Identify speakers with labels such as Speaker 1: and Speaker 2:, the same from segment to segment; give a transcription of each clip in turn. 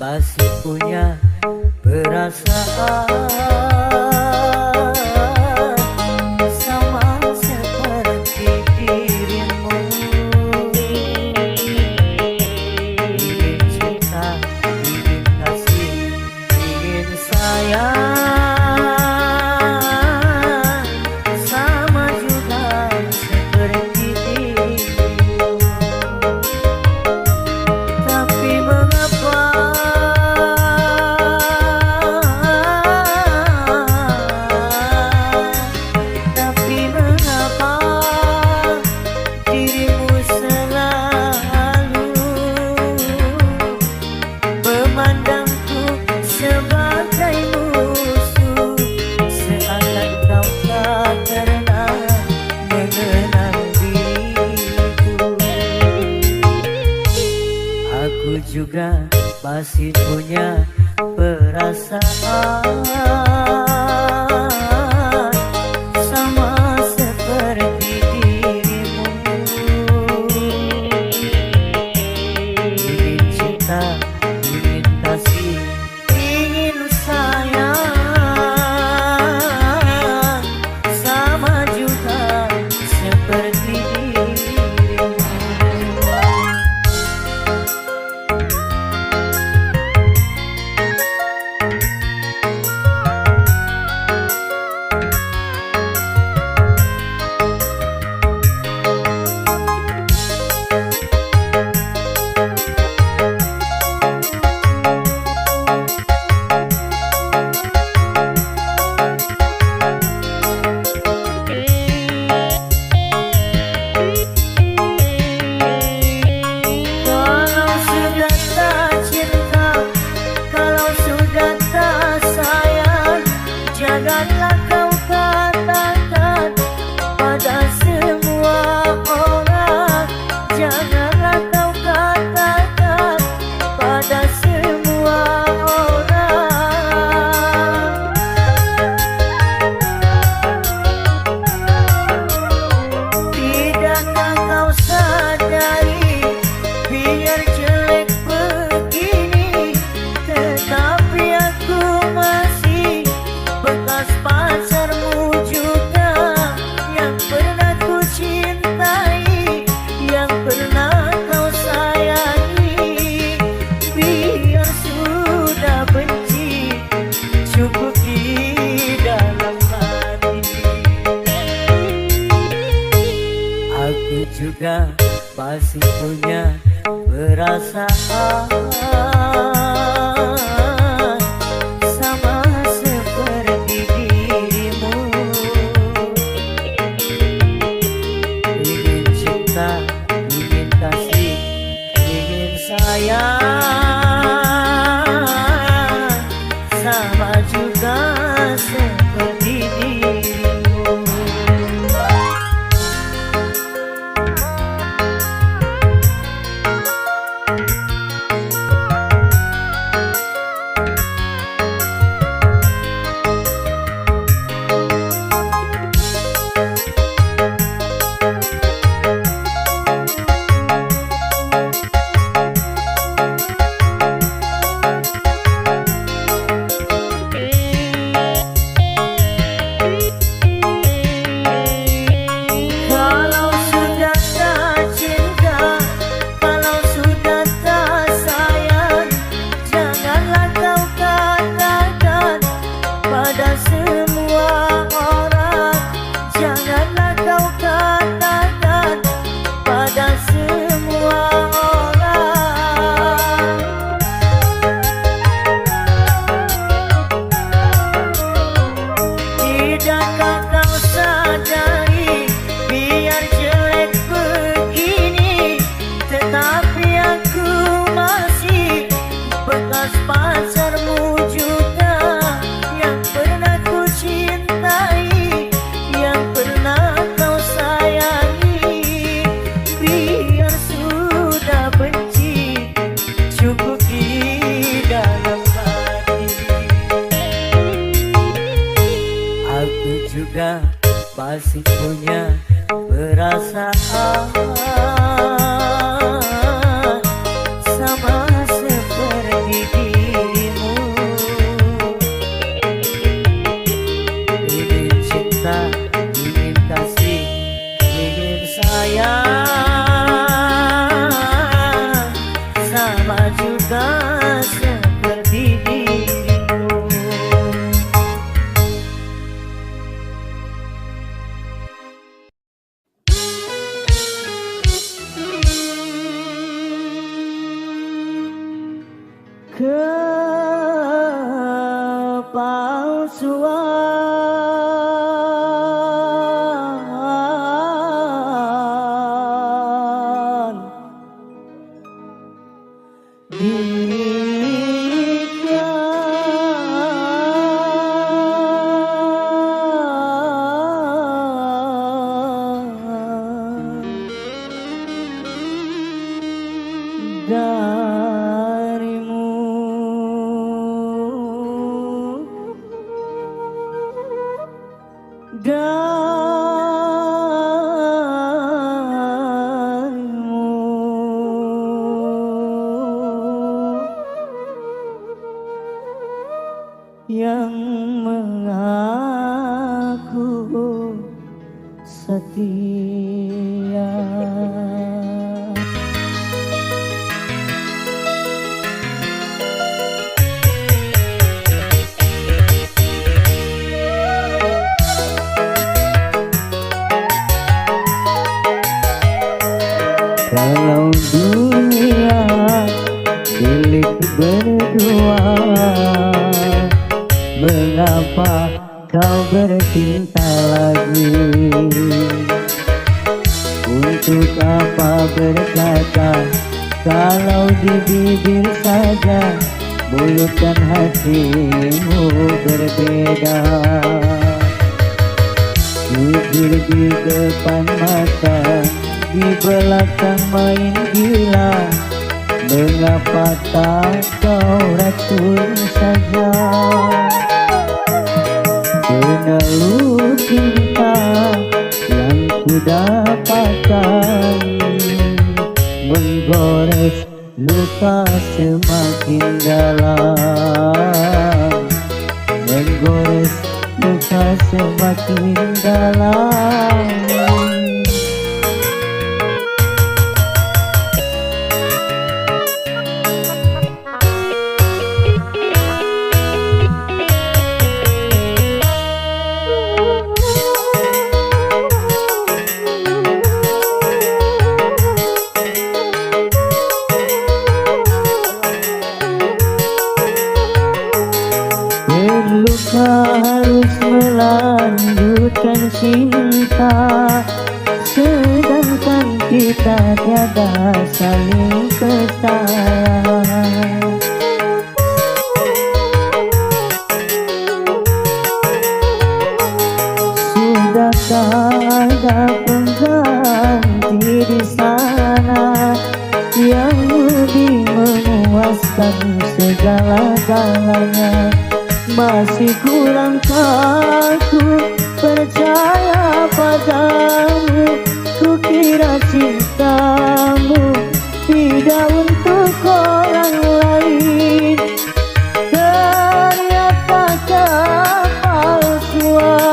Speaker 1: masih punya perasaan sama seperti dirimu. Ingin cinta, ingin kasih, ingin sayang sama juga seperti dirimu. Tapi mengapa dirimu selalu memandangku sebagai musuh, seakan kau tak pernah mengenal diriku. Aku juga masih punya perasaan sama seperti dirimu. Ingin cinta, ingin kasih, ingin sayang sama juga seperti dirimu. Janganlah kau katakan pada semua orang, janganlah kau katakan pada semua orang. Tidakkah kau sadari biar jelek begini, tetapi aku masih bekas pacarmu juga, yang pernah ku cintai, yang pernah kau sayangi. Biar sudah benci, cukup di dalam hati. Aku juga masih punya perasaan sama seperti dirimu. Ingin cinta, ingin kasih, ingin sayang sama juga seperti dirimu. Tidakkah kau sadari biar jelek begini, tetapi aku masih bekas pacarmu juga, yang pernah ku cintai, yang pernah kau sayangi. Biar sudah benci, cukup di dalam hati. Aku juga masih punya perasaan sama seperti dia. kepalsuan darimu, yang mengaku setia. Kalau dunia milik berdua, mengapa kau bercinta lagi? Untuk apa berkata kalau di bibir saja mulut dan hatimu berbeda? Jujur di depan mata, di belakang main gila. Mengapa tak kau racun saja? Peneluh cinta yang ku dapatkan menggores luka semakin dalam, menggores luka semakin dalam. Terluka harus melanjutkan cinta, sedangkan kita tiada saling percaya. Sudahkah ada pengganti di sana yang lebih memuaskan segala-galanya? Masih kurangkah ku percaya padamu? Ku kira cintamu tidak untuk orang lain, ternyata kepalsuan.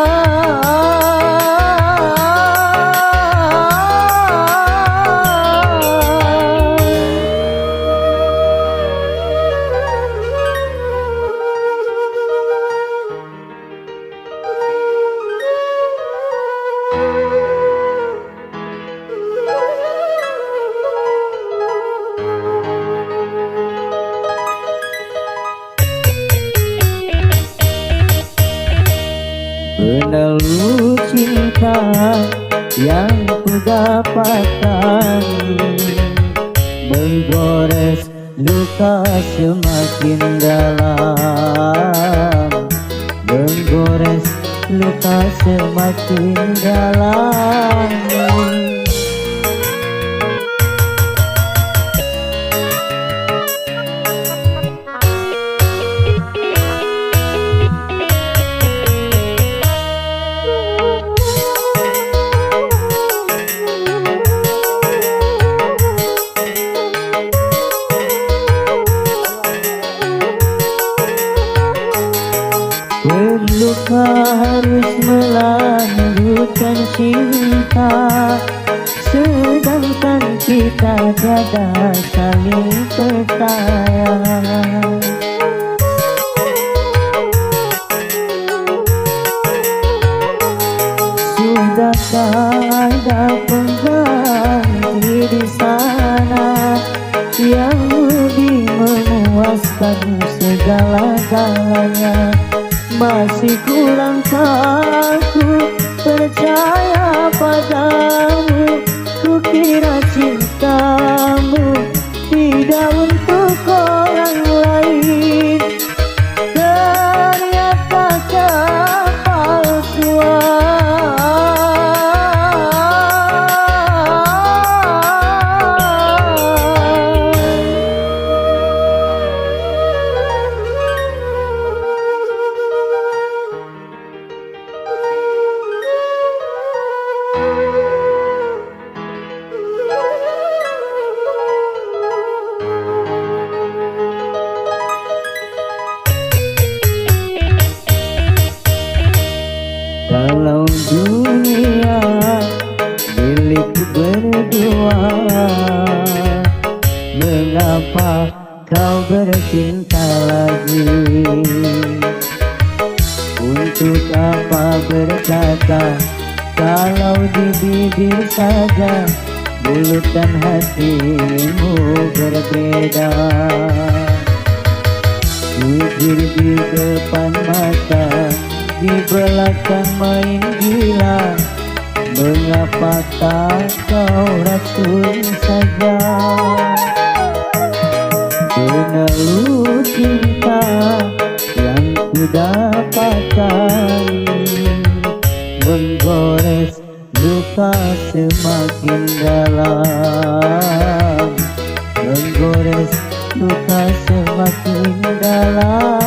Speaker 1: Peneluh cinta yang ku dapatkan menggores luka semakin dalam, menggores luka semakin dalam. Terluka harus melanjutkan cinta, sedangkan kita tiada saling percaya. Sudahkah ada pengganti di sana yang lebih memuaskan segala-galanya. Masih kurang takut percaya padamu. Kukira cintamu tidak untuk orang lain, ternyata kalau dunia milik berdua, mengapa kau bercinta lagi? Untuk apa berkata kalau di bibir saja mulut dan hatimu berbeda? Jujur di depan mata, di belakang main gila. Mengapa tak kau racun saja? Peneluh cinta yang kudapatkan menggores luka semakin dalam, menggores luka semakin dalam.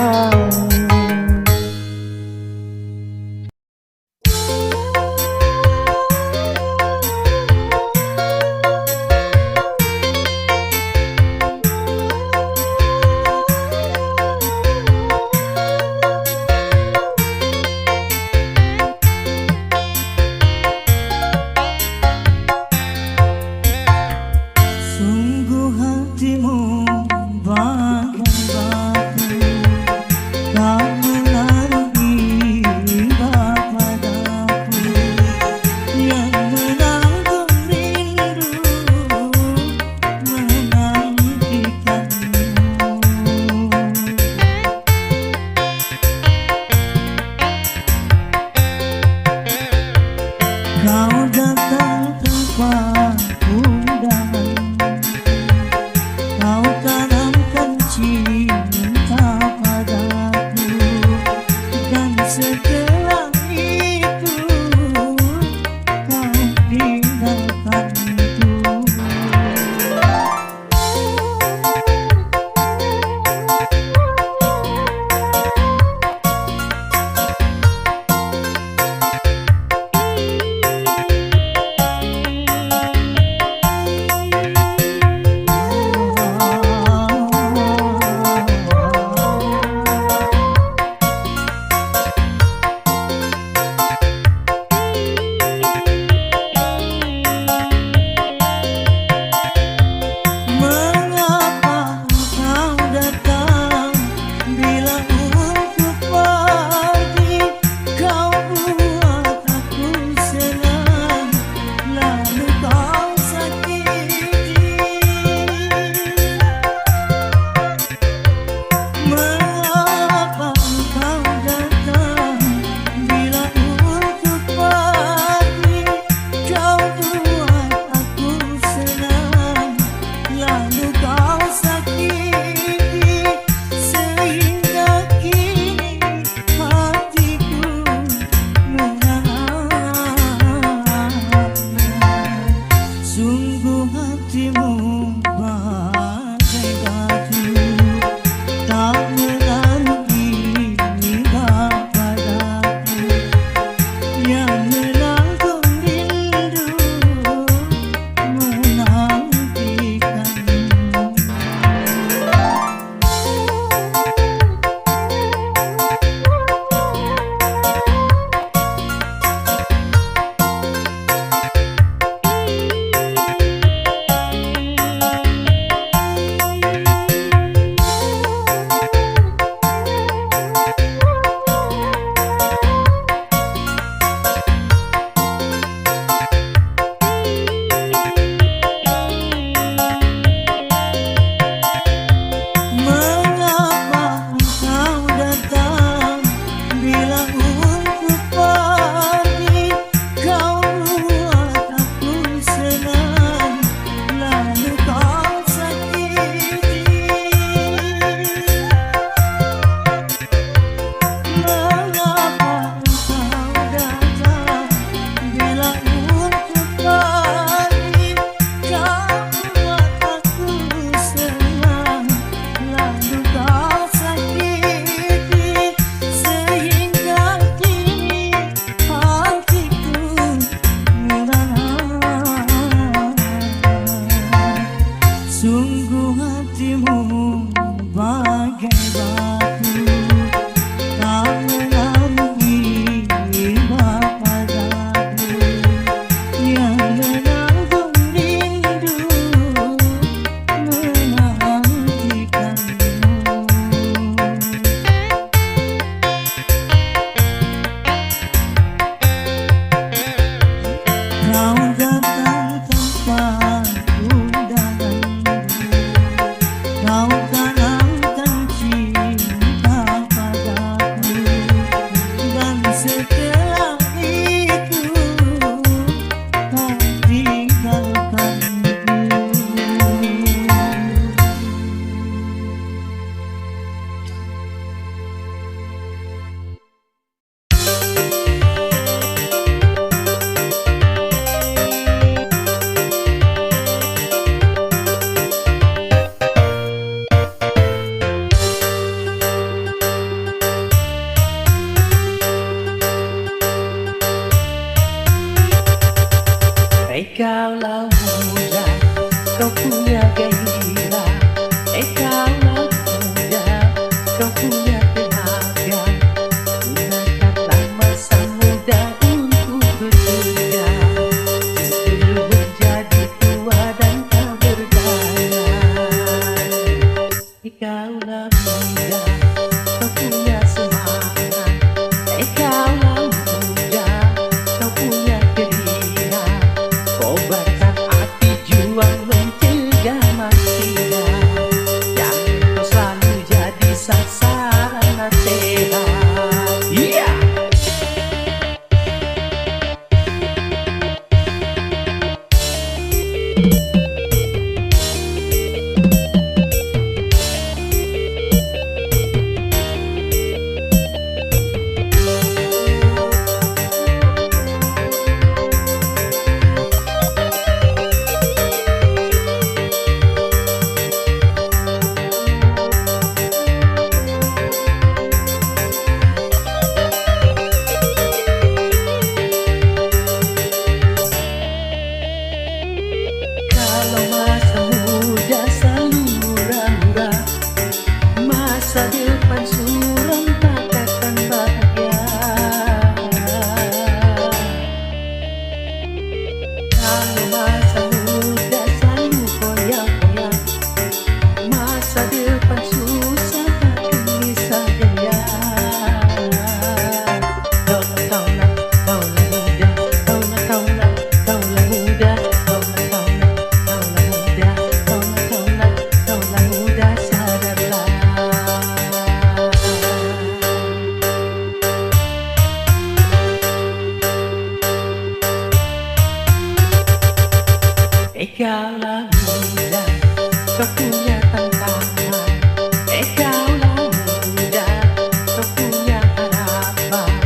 Speaker 2: punya tenaga, gunakanlah masa muda untuk bekerja sebelum menjadi tua dan tak berdaya. Kaulah muda, kau punya semangat. Kaulah muda, kau punya keringat. Kobarkan hati, juang mencegah maksiat. Jangan kau selalu jadi sasaran nasihat. Yeah! Kalau masa muda selalu murah-murah, masa depan suram takkan bahagia. Kalau masa muda selalu goyang-goyang, masa depan susah takkan bisa jaya. Kaulah muda, kaulah muda, kaulah muda, sadarlah. Kaulah muda, kau punya tantangan. Kaulah muda, kau punya harapan.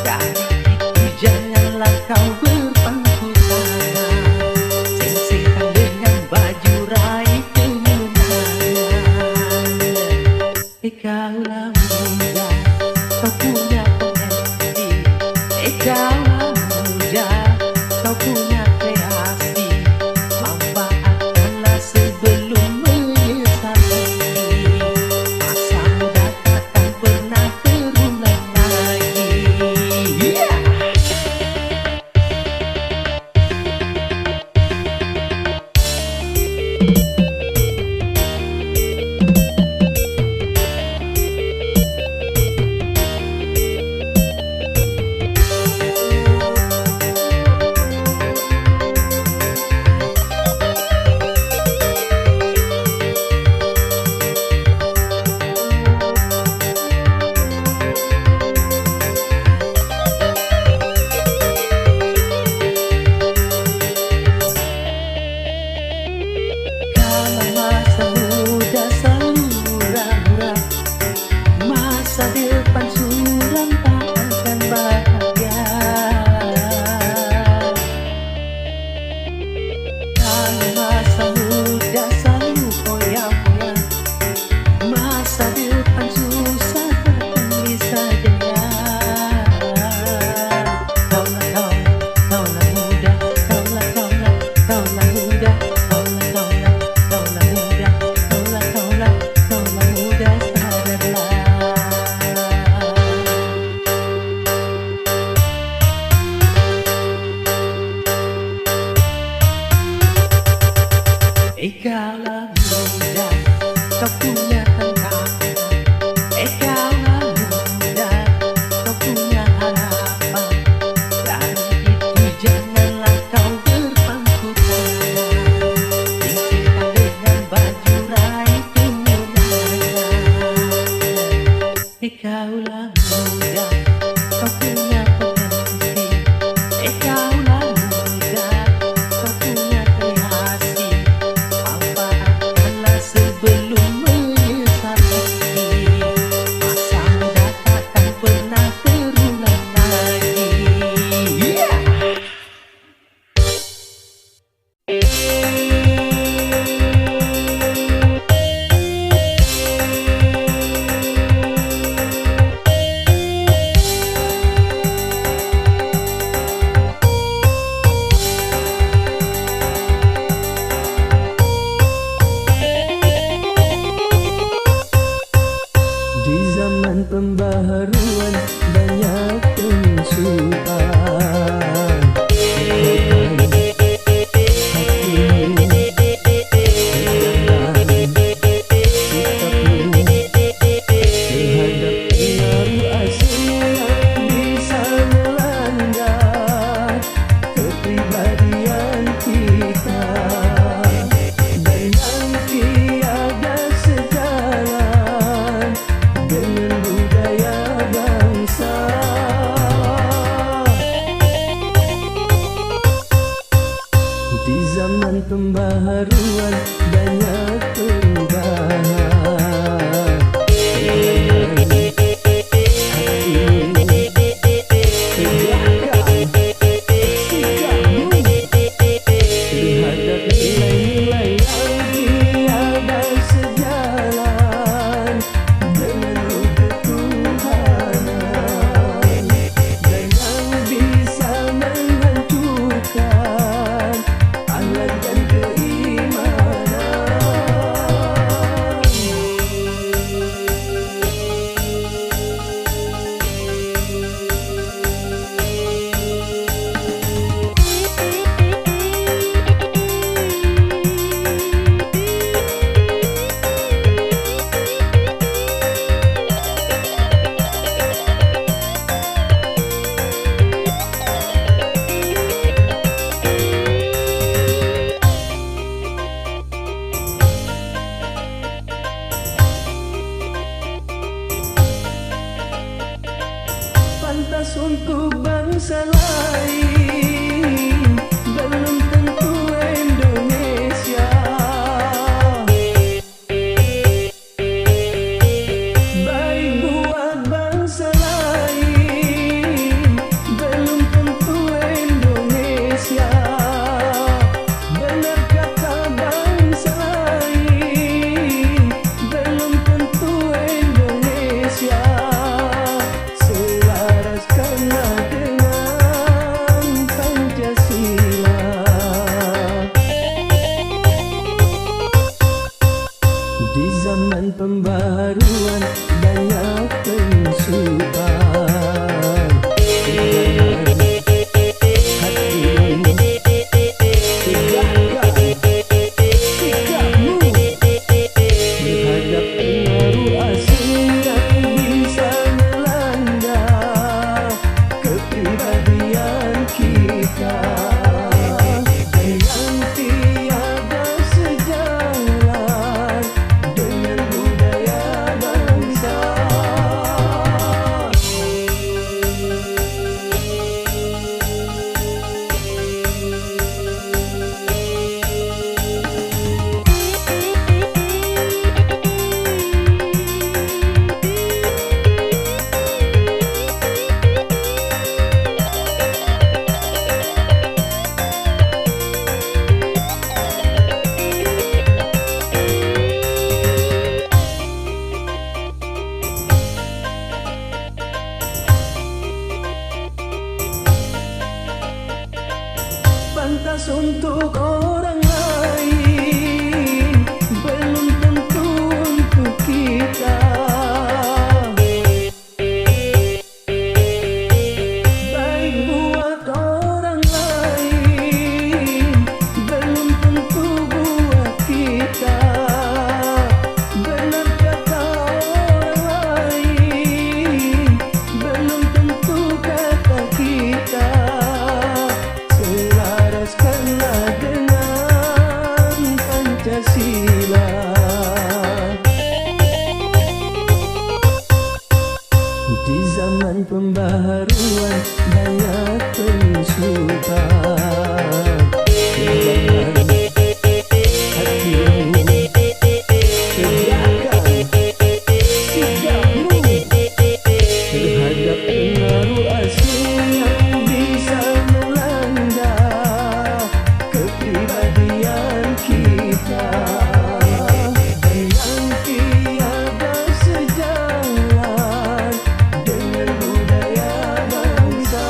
Speaker 2: Dari itu janganlah kau berpangku tangan, seng-sengkan dengan baju raih kemenangan. Kaulah muda, kau punya potensi. Kaulah muda, kau punya kreasi. Manfaatkanlah sebelum menyesal nanti. Masa muda takkan pernah terulang lagi. Yeah! Kalau masa muda selalu murah-murah, masa depan suram tak akan bahagia. Kalau masa muda selalu goyang-goyang, masa depan susah takkan bisa jaya. Kaulah muda, kaulah muda, kaulah muda, sadarlah. Kaulah muda, kau punya tantangan. Kaulah muda, kau punya harapan. Dari itu janganlah kau berpangku tangan, singkirkan dengan baju raih kemenangan. Kaulah muda, kau punya potensi. Kaulah muda, kau punya kreasi. Manfaatkanlah sebelum menyesal nanti. Masa muda takkan pernah terulang lagi. Yeah! zaman pembaharuan banyak penyusupan. Di zaman pembaharuan banyak perubahan. Terhadap nilai-nilai yang tiada sejalan dengan ketuhanan dan yang bisa menghancurkan akhlak dan keimanan. Pantas untuk bangsa lain, belum tentu Indonesia. Baik buat bangsa lain, belum tentu Indonesia. Benar kata bangsa lain, belum tentu Indonesia. Karena dengan Pancasila di zaman pembaharuan banyak penyusupan. Terhadap pengaruh asing yang bisa melanda kepribadian kita dan yang tiada sejalan dengan budaya bangsa. Pantas untuk orang lain, belum tentu untuk kita. Baik buat orang lain, belum tentu buat kita. Benar kata orang lain, belum tentu kata kita. Selaraskanlah dengan Pancasila. Di zaman pembaharuan banyak penyusupan. Tegakkan hatimu, tegakkan sikapmu terhadap pengaruh asing yang bisa melanda kepribadian kita dan yang tiada sejalan dengan budaya bangsa.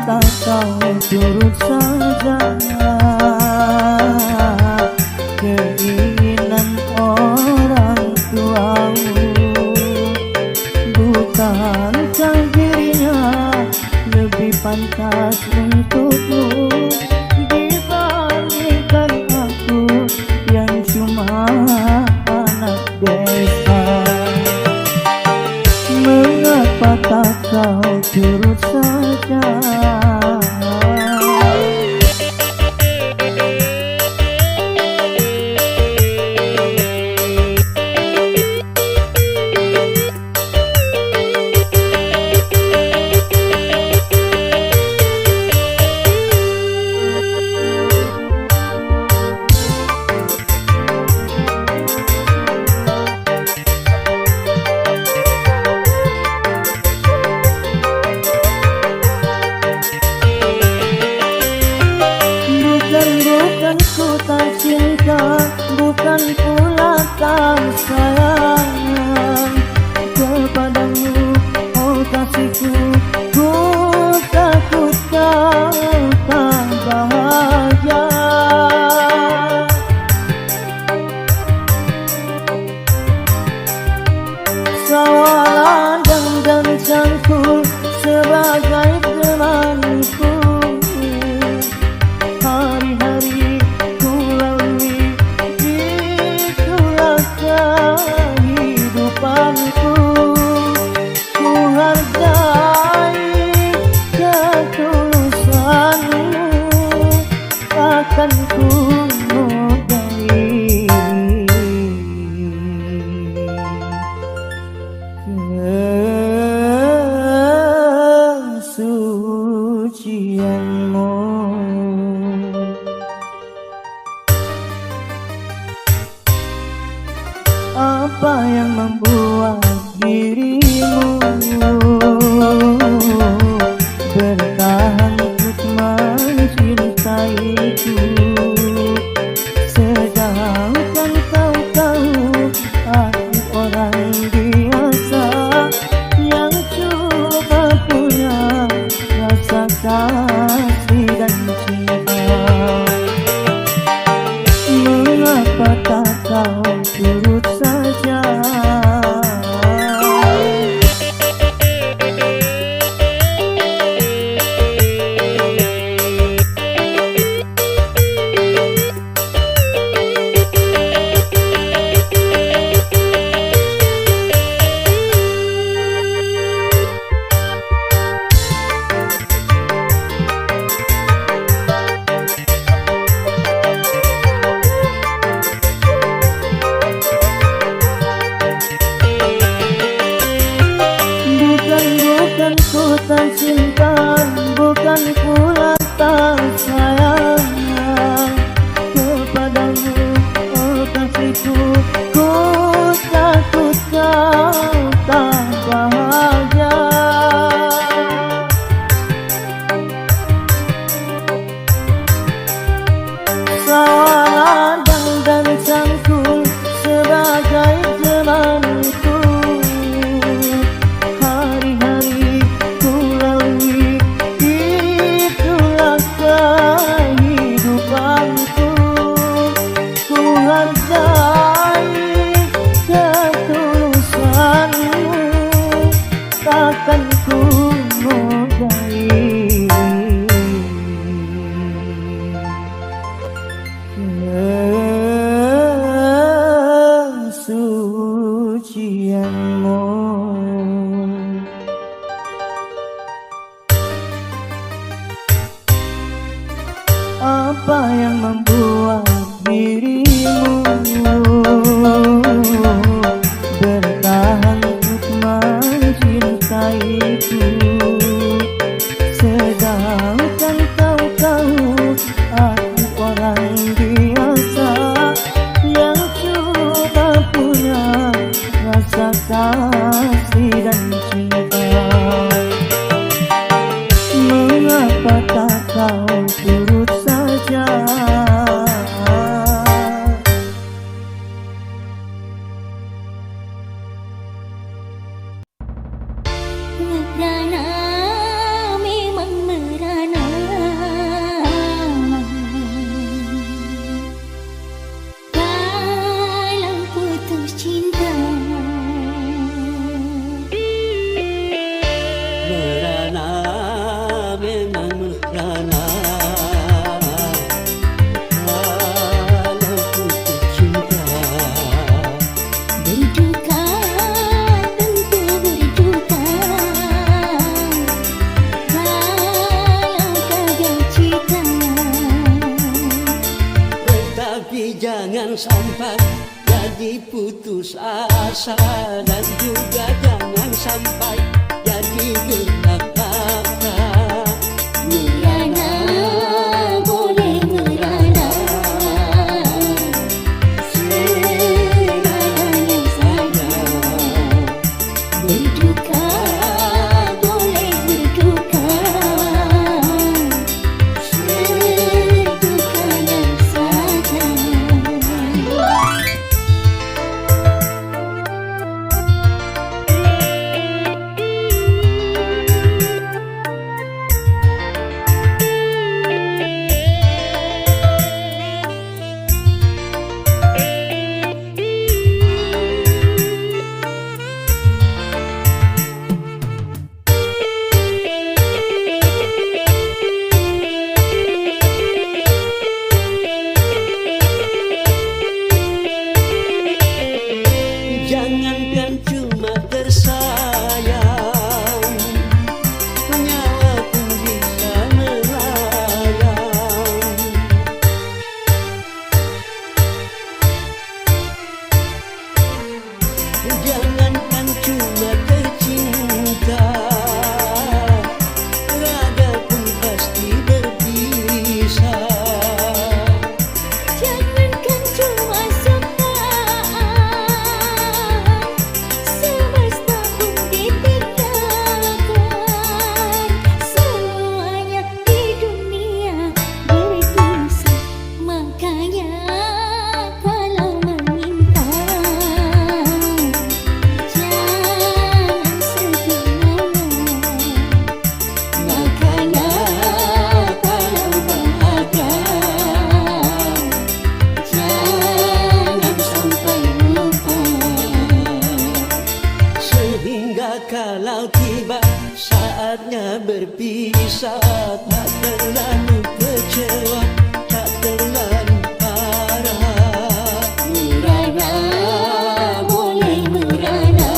Speaker 1: Mengapa kau turut saja keinginan orang tuamu? Bukankah dirinya lebih pantas untukmu dibandingkan aku yang cuma anak desa? Mengapa tak kau turut saja? Bukan ku tak cinta, bukan pula tak sayang kepadamu, oh kasihku. Ku takut kau tak bahagia. Sawalan dan cangkul sebagai temanku. Hari-hari ku lalui, itulah kehidupanku. Ku hargai ketulusanmu, akan ku modali kesucianmu. Apa yang membuat dirimu bertahan untuk mencintaiku, sedangkan kau tahu aku orang biasa yang cuma punya rasa kasih dan cinta. Mengapa tak kau turut saja? Bukan ku tak cinta, bukan pula tak sayang kepadamu, oh kasihku. Ku takut kau tak bahagia. Sawalan dan cangkul sebagai temanku. Hari-hari ku lalui, itulah kehidupanku. Ku hargai ketulusanmu, takkan ku modali kesucianmu. Apa yang membuat dirimu bertahan untuk mencintaiku, sedangkan kau tahu aku orang biasa yang cuma punya rasa kasih dan cinta. Mengapa tak kau turut saja?
Speaker 3: Ngedana memang merah
Speaker 2: putus asa, dan juga jangan sampai jadi gelap mata.
Speaker 3: Merana boleh merana, seadanya saja. Berduka boleh berduka, sedukanya saja.
Speaker 2: Jangankan cuma tersayang, nyawa pun bisa melayang. Jangankan cuma tercinta, raga pun pasti berpisah.
Speaker 3: Jangankan cuma sukaan, semesta pun ditinggalkan. Semuanya di dunia berpisah, makanya kalau meminta jangan sebenarnya. Makanya kalau bahagia jangan sampai lupa.
Speaker 2: Sehingga kalau tiba saatnya berpisah, tak terlalu kecewa, tak terlalu parah.
Speaker 3: Merana boleh merana,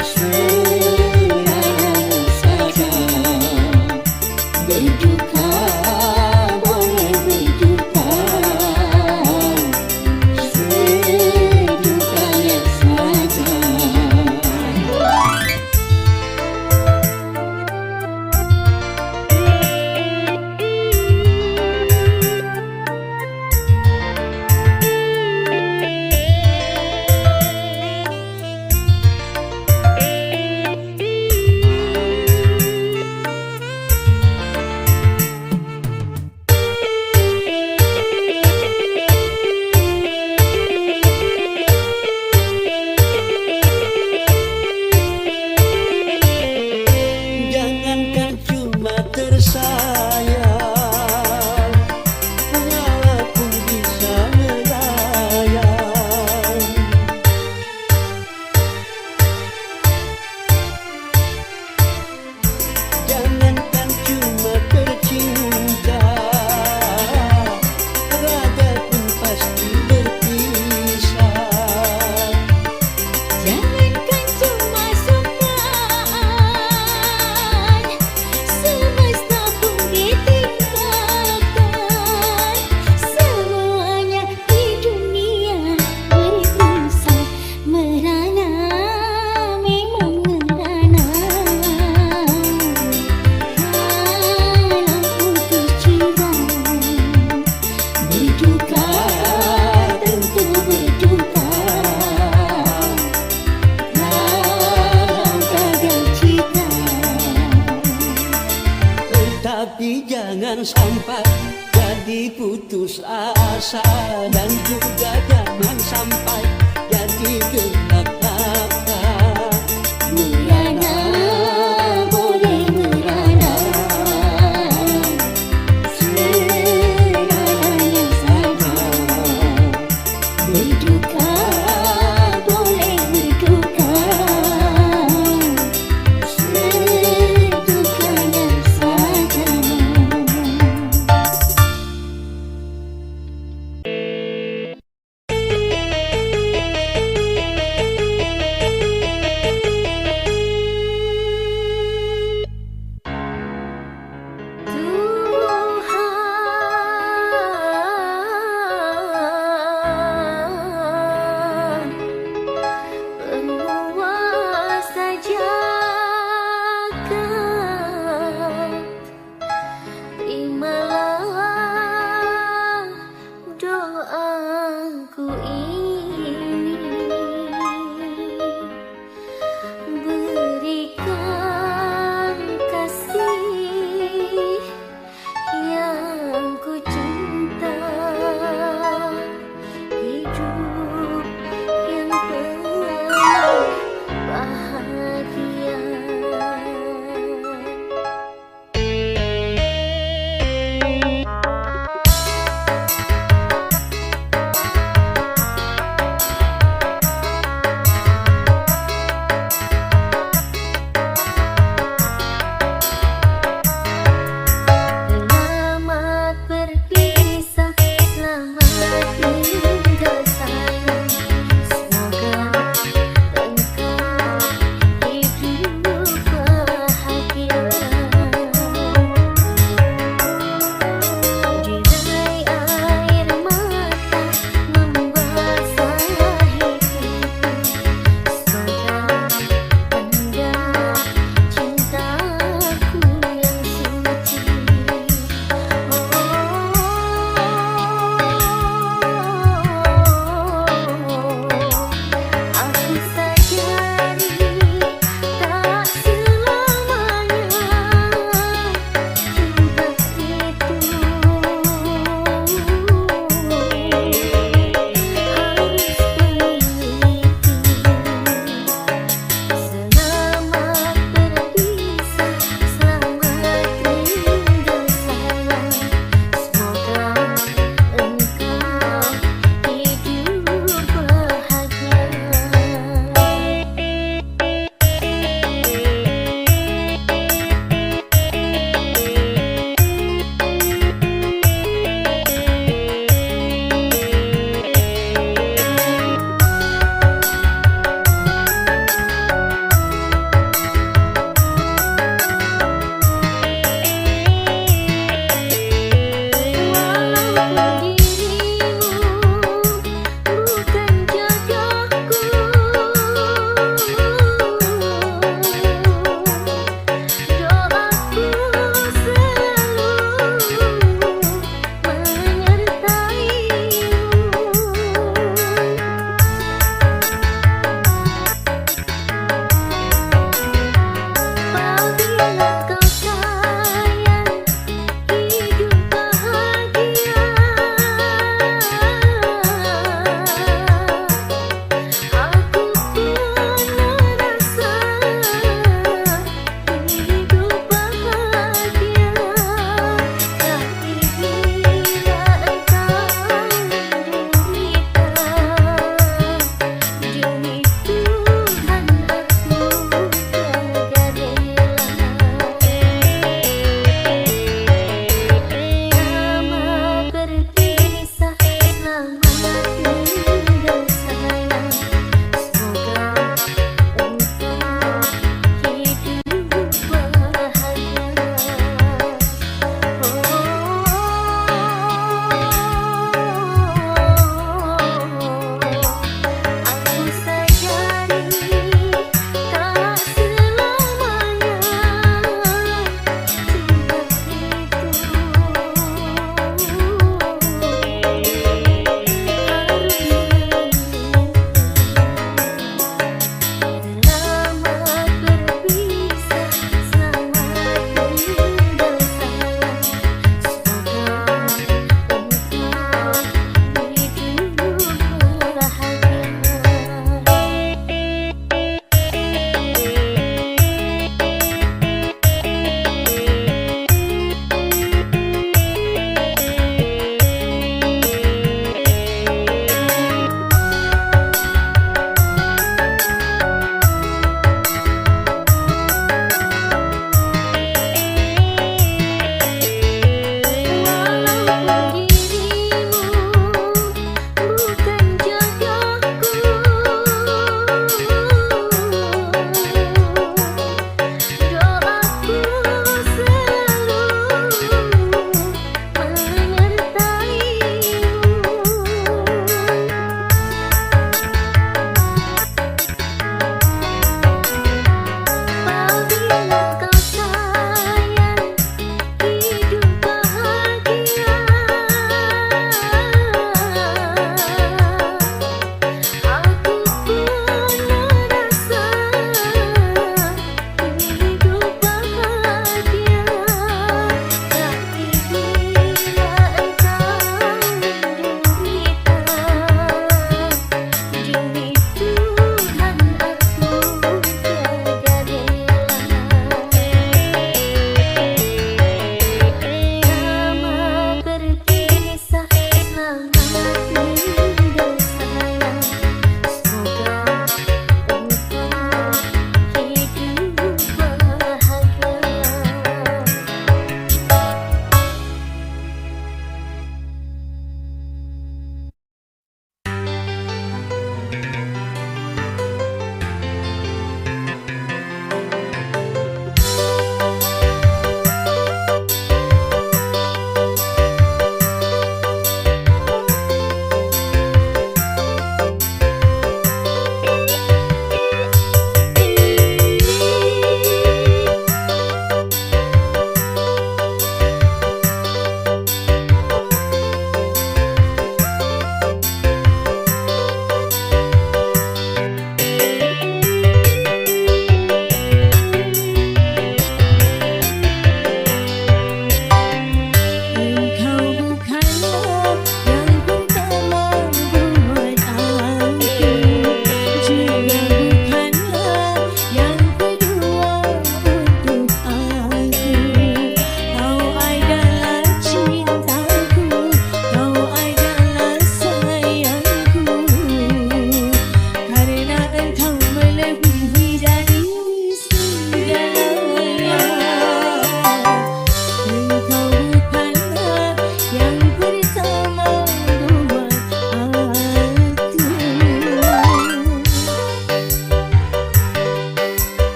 Speaker 3: seadanya saja. Berduka boleh berduka, sedukanya saja.
Speaker 2: Jangankan cuma tersayang, nyawa pun bisa melayang. Jangankan cuma tercinta, raga pun pasti berpisah.
Speaker 3: Jangankan cuma sukaan, semesta pun ditinggalkan. Semuanya di dunia berpisah, merana memang merana. Dalam putus cinta, berduka tentu berduka. Dalam gagal cinta,
Speaker 2: Tetapi jangan sampai jadi putus asa, dan juga jangan sampai jadi gelap mata.